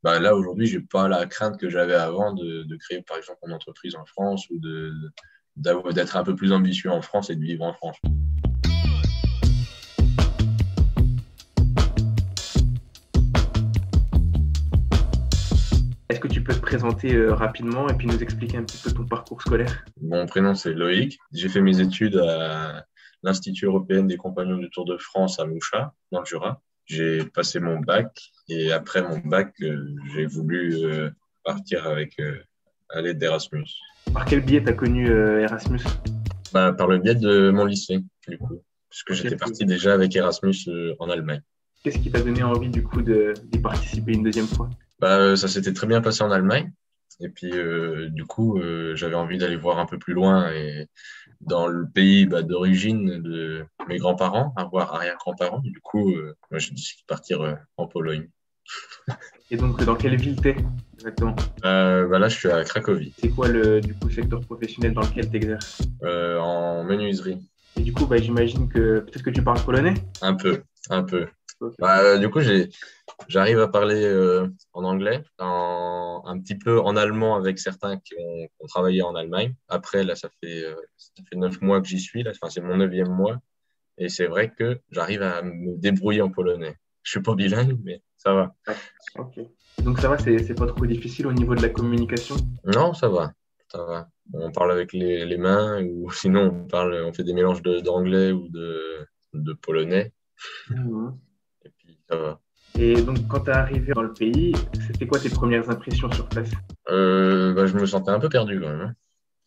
bah, là, aujourd'hui, j'ai pas la crainte que j'avais avant de créer, par exemple, une entreprise en France ou d'être un peu plus ambitieux en France et de vivre en France. Est-ce que tu peux te présenter rapidement et puis nous expliquer un petit peu ton parcours scolaire? Mon prénom, c'est Loïc. J'ai fait mes études à l'Institut européen des compagnons du Tour de France à Mouchat, dans le Jura. J'ai passé mon bac et après mon bac, j'ai voulu partir à l'aide d'Erasmus. Par quel biais tu as connu Erasmus? Bah, par le biais de mon lycée, du coup, puisque Ok, j'étais parti déjà avec Erasmus en Allemagne. qu'est-ce qui t'a donné envie du coup d'y participer une deuxième fois? Bah, ça s'était très bien passé en Allemagne. Et puis, du coup, j'avais envie d'aller voir un peu plus loin et dans le pays bah, d'origine de mes grands-parents, voire arrière-grands-parents. Du coup, moi, j'ai décidé de partir en Pologne. Et donc dans quelle ville t'es exactement? Bah, là, je suis à Cracovie, C'est quoi le du coup secteur professionnel dans lequel tu exerces? en menuiserie. Et du coup, bah, j'imagine que peut-être que tu parles polonais? Un peu, un peu. Ok. Bah, du coup, j'arrive à parler en anglais, un petit peu en allemand avec certains qui ont travaillé en Allemagne. Après, là, ça fait 9 mois que j'y suis. Là, enfin, c'est mon neuvième mois. Et c'est vrai que j'arrive à me débrouiller en polonais. Je suis pas bilingue, mais ça va. Ouais. Ok. Donc ça va, c'est pas trop difficile au niveau de la communication? Non, ça va. Ça va. On parle avec les mains ou sinon on fait des mélanges d'anglais ou de polonais. Mhm. Et puis ça va. Et donc quand tu es arrivé dans le pays, c'était quoi tes premières impressions sur place? Bah, je me sentais un peu perdu quand même, hein.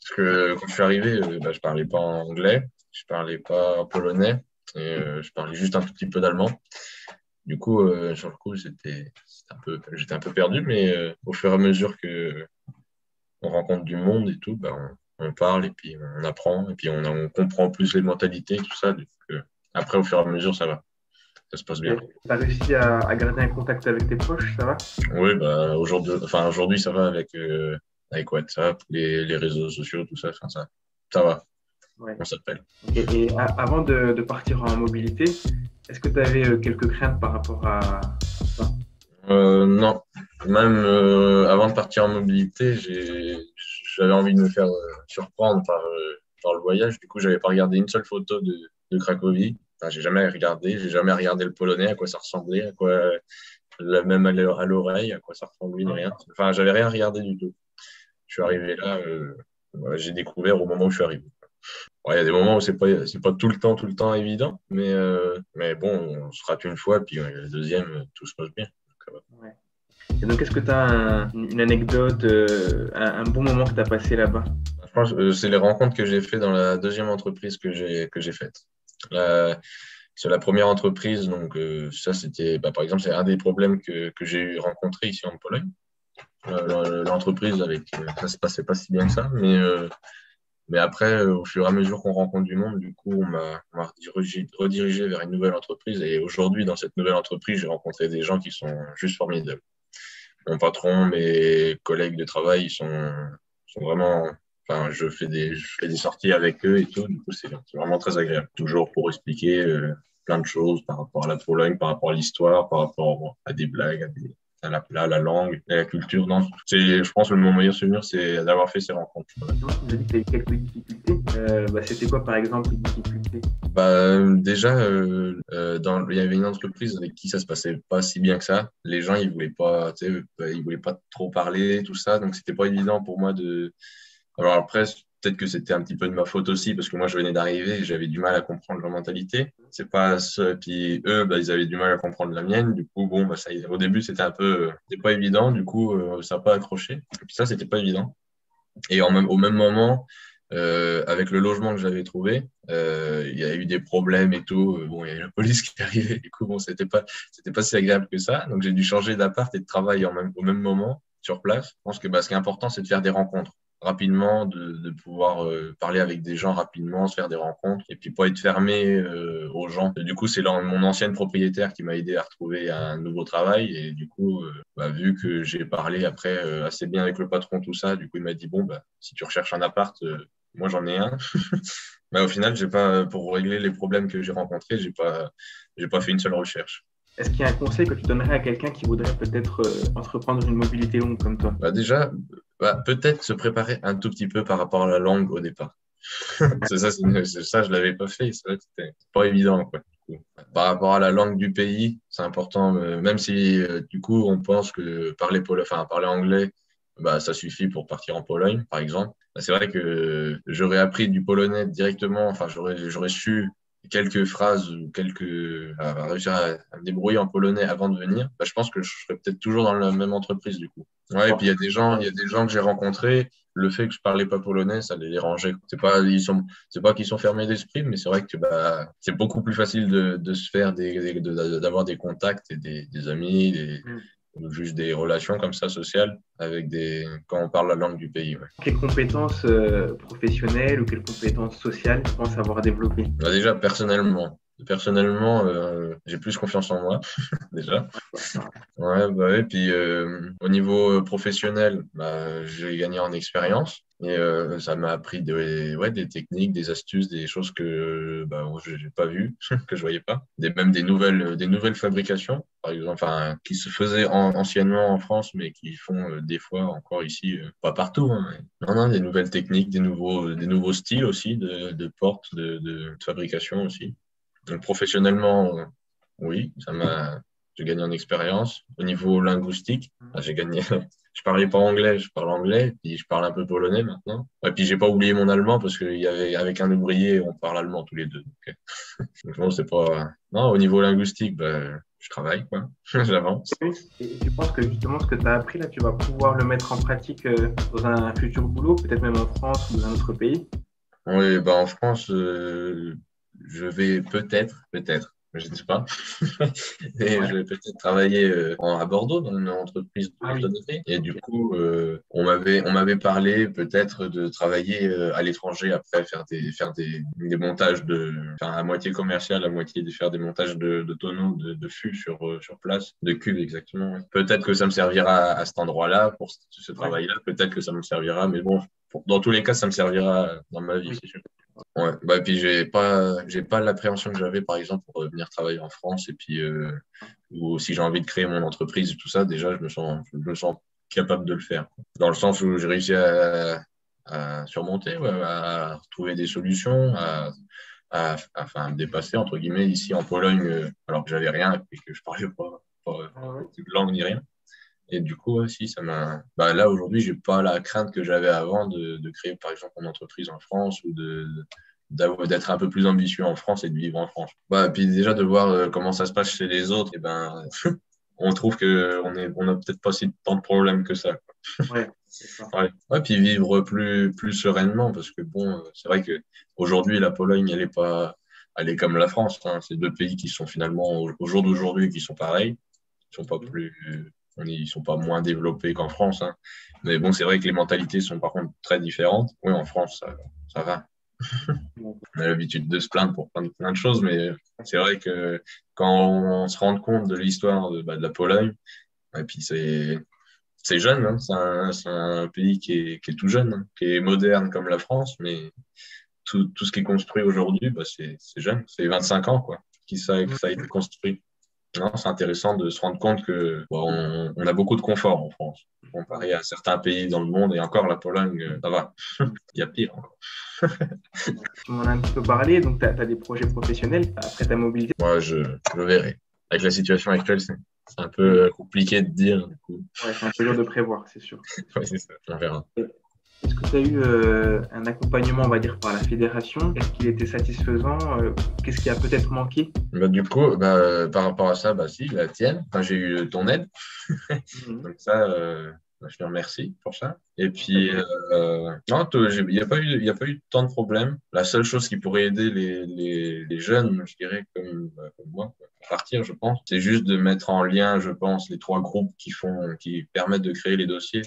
Parce que quand je suis arrivé, bah, je parlais pas en anglais, je parlais pas en polonais et je parlais juste un tout petit peu d'allemand. Du coup, sur le coup, j'étais un peu perdu, mais au fur et à mesure que on rencontre du monde et tout, bah, on parle et puis on apprend et puis on comprend plus les mentalités, tout ça. Donc, après, au fur et à mesure, ça va, ça se passe bien. Tu as réussi à garder un contact avec tes proches, ça va? Oui, bah, aujourd'hui, ça va avec WhatsApp, les réseaux sociaux, tout ça, enfin, ça va, Ouais. on s'appelle. Ok. Et avant de partir en mobilité, est-ce que tu avais quelques craintes par rapport à ça? Non, même avant de partir en mobilité, j'avais envie de me faire surprendre par le voyage. Du coup, j'avais pas regardé une seule photo de Cracovie. Enfin, j'ai jamais regardé le polonais, à quoi ça ressemblait, même à l'oreille, à quoi ça ressemblait, ni rien. Enfin, j'avais rien regardé du tout. Je suis arrivé là, voilà, j'ai découvert au moment où je suis arrivé. Bon, il y a des moments où c'est pas tout le temps évident, mais bon, on se rate une fois, puis la deuxième, tout se passe bien. Donc, Ouais. Et donc, est-ce que tu as une anecdote, un bon moment que tu as passé là-bas? je pense que c'est les rencontres que j'ai fait dans la deuxième entreprise que j'ai faite. La- C'est la première entreprise, donc ça c'était, bah, par exemple, c'est un des problèmes que j'ai rencontré ici en Pologne. L'entreprise ça se passait pas si bien que ça, mais après, au fur et à mesure qu'on rencontre du monde, du coup, on m'a redirigé vers une nouvelle entreprise. Et aujourd'hui, dans cette nouvelle entreprise, j'ai rencontré des gens qui sont juste formidables. Mon patron, mes collègues de travail, ils sont vraiment. Enfin, je fais des sorties avec eux et tout. Du coup, c'est vraiment très agréable. Toujours pour expliquer plein de choses par rapport à la Pologne, par rapport à l'histoire, par rapport à des blagues, à la langue, à la culture. Non, je pense que mon meilleur souvenir, c'est d'avoir fait ces rencontres. Moi, tu m'as dit que tu as eu quelques difficultés. Bah, c'était quoi, par exemple, les difficultés? Bah, déjà, il y avait une entreprise avec qui ça se passait pas si bien que ça. Les gens, ils voulaient pas, tu sais, ils voulaient pas trop parler, tout ça. Donc, c'était pas évident pour moi de. Alors après, peut-être que c'était un petit peu de ma faute aussi, parce que moi, je venais d'arriver et j'avais du mal à comprendre leur mentalité. C'est pas ça. Puis eux, bah, ils avaient du mal à comprendre la mienne. Du coup, bon, bah, au début, c'était pas évident. Du coup, ça n'a pas accroché. Et puis ça, c'était pas évident. Et au même moment, avec le logement que j'avais trouvé, il y a eu des problèmes et tout. Bon, il y a eu la police qui est arrivée. Du coup, bon, c'était pas si agréable que ça. Donc, j'ai dû changer d'appart et de travail au même moment sur place. Je pense que bah, ce qui est important, c'est de faire des rencontres rapidement, de pouvoir parler avec des gens rapidement, se faire des rencontres et puis pas être fermé aux gens. Et du coup, c'est mon ancienne propriétaire qui m'a aidé à retrouver un nouveau travail et du coup, bah, vu que j'ai parlé après assez bien avec le patron, tout ça, du coup, il m'a dit, bon, bah, si tu recherches un appart, moi, j'en ai un. Mais au final, pour régler les problèmes que j'ai rencontrés, j'ai pas fait une seule recherche. Est-ce qu'il y a un conseil que tu donnerais à quelqu'un qui voudrait peut-être entreprendre une mobilité longue comme toi? Bah déjà, peut-être se préparer un tout petit peu par rapport à la langue au départ. Ça, je l'avais pas fait. C'est vrai que c'était pas évident, quoi. Du coup. Par rapport à la langue du pays, c'est important, même si du coup on pense que parler anglais, bah, ça suffit pour partir en Pologne, par exemple. Bah, c'est vrai que j'aurais appris du polonais directement, enfin j'aurais su quelques phrases ou réussir à me débrouiller en polonais avant de venir. Bah, je pense que je serais peut-être toujours dans la même entreprise du coup. Ouais, et puis il y a des gens que j'ai rencontrés, le fait que je parlais pas polonais, ça les dérangeait. C'est pas qu'ils sont fermés d'esprit, mais c'est vrai que bah, c'est beaucoup plus facile de se faire d'avoir des contacts et des amis, ou juste des relations comme ça sociales quand on parle la langue du pays. Ouais. Quelles compétences professionnelles ou quelles compétences sociales tu penses avoir développées? Bah, déjà, personnellement, j'ai plus confiance en moi, déjà. Ouais, bah ouais. Puis au niveau professionnel, bah, j'ai gagné en expérience et ça m'a appris des techniques, des astuces, des choses que bah, je n'ai pas vues, que je voyais pas. Même des nouvelles fabrications, par exemple, enfin, qui se faisaient anciennement en France, mais qui font des fois encore ici, pas partout. Hein, mais... Non, non, des nouvelles techniques, des nouveaux styles aussi de portes, de fabrication aussi. Donc professionnellement, oui, j'ai gagné en expérience. Au niveau linguistique, j'ai gagné. Je parlais pas anglais, je parle anglais, puis je parle un peu polonais maintenant. Et puis j'ai pas oublié mon allemand parce avec un ouvrier, on parle allemand tous les deux. Donc, non, c'est pas. Non, au niveau linguistique, ben, je travaille, quoi. J'avance. Et tu penses que justement ce que tu as appris là, tu vas pouvoir le mettre en pratique dans un futur boulot, peut-être même en France ou dans un autre pays? Oui, ben, en France, je vais peut-être, je ne sais pas. Et je Ouais. vais peut-être travailler à Bordeaux dans une entreprise de Ah oui. d'hôtellerie. Et du coup, on m'avait parlé peut-être de travailler à l'étranger après, faire des montages enfin, à moitié commercial, à moitié de faire des montages de tonneaux, de fûts sur place, de cuves exactement. Ouais. Peut-être que ça me servira à cet endroit-là, pour ce Ouais. travail-là. Peut-être que ça me servira, mais bon, dans tous les cas, ça me servira dans ma vie, Oui. c'est sûr. Ouais, bah, et puis j'ai pas l'appréhension que j'avais, par exemple, pour venir travailler en France. Et puis, ou si j'ai envie de créer mon entreprise et tout ça, déjà, je me sens capable de le faire. Dans le sens où j'ai réussi à surmonter, ouais, à trouver des solutions, enfin, me dépasser, entre guillemets, ici en Pologne, alors que j'avais rien et que je parlais pas Ah ouais. de langue ni rien. Et du coup, aussi, ça m'a. Bah, là, aujourd'hui, j'ai pas la crainte que j'avais avant de créer, par exemple, mon entreprise en France ou d'être un peu plus ambitieux en France et de vivre en France. Bah, et puis déjà, de voir comment ça se passe chez les autres, et ben, on trouve qu'on a peut-être pas si tant de problèmes que ça. Ouais, c'est ça. Ouais. Ouais, puis vivre plus sereinement, parce que bon, c'est vrai que aujourd'hui, la Pologne, elle est comme la France. Hein. C'est deux pays qui sont finalement, au jour d'aujourd'hui, qui sont pareils. Ils sont pas ils sont pas moins développés qu'en France, hein. Mais bon, c'est vrai que les mentalités sont par contre très différentes. Oui, en France, ça va. Bon. On a l'habitude de se plaindre pour plein de choses, mais c'est vrai que quand on se rend compte de l'histoire de la Pologne, et puis c'est jeune, hein. C'est un pays qui est tout jeune, hein, qui est moderne comme la France, mais tout ce qui est construit aujourd'hui, bah, c'est jeune. C'est 25 ans, quoi, que ça a été construit. Non, c'est intéressant de se rendre compte que bon, on a beaucoup de confort en France, comparé à certains pays dans le monde, et encore la Pologne, ça va. Il y a pire encore. Tu m'en as un petit peu parlé, donc tu as des projets professionnels après ta mobilité. Moi, je verrai. Avec la situation actuelle, c'est un peu compliqué de dire, du coup. Ouais, c'est un peu dur de prévoir, c'est sûr. Ouais, c'est ça, on verra. Est-ce que tu as eu un accompagnement, on va dire, par la fédération? Est-ce qu'il était satisfaisant? Qu'est-ce qui a peut-être manqué? Bah, du coup, par rapport à ça, bah, si, la tienne. Enfin, j'ai eu ton aide. Mhm. Donc ça, bah, je te remercie pour ça. Et Très puis, bien. non, il n'y a pas eu tant de problèmes. La seule chose qui pourrait aider les jeunes, je dirais, comme moi, à partir, je pense, c'est juste de mettre en lien, je pense, les trois groupes qui permettent de créer les dossiers.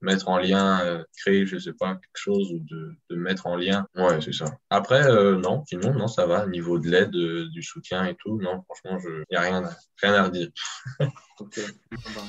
Mettre en lien, créer, je sais pas, quelque chose ou de mettre en lien. Ouais, c'est ça. Après, non, sinon, non, ça va. Au niveau de l'aide, du soutien et tout, non, franchement, il n'y a rien à redire. Ok. Bon, bah.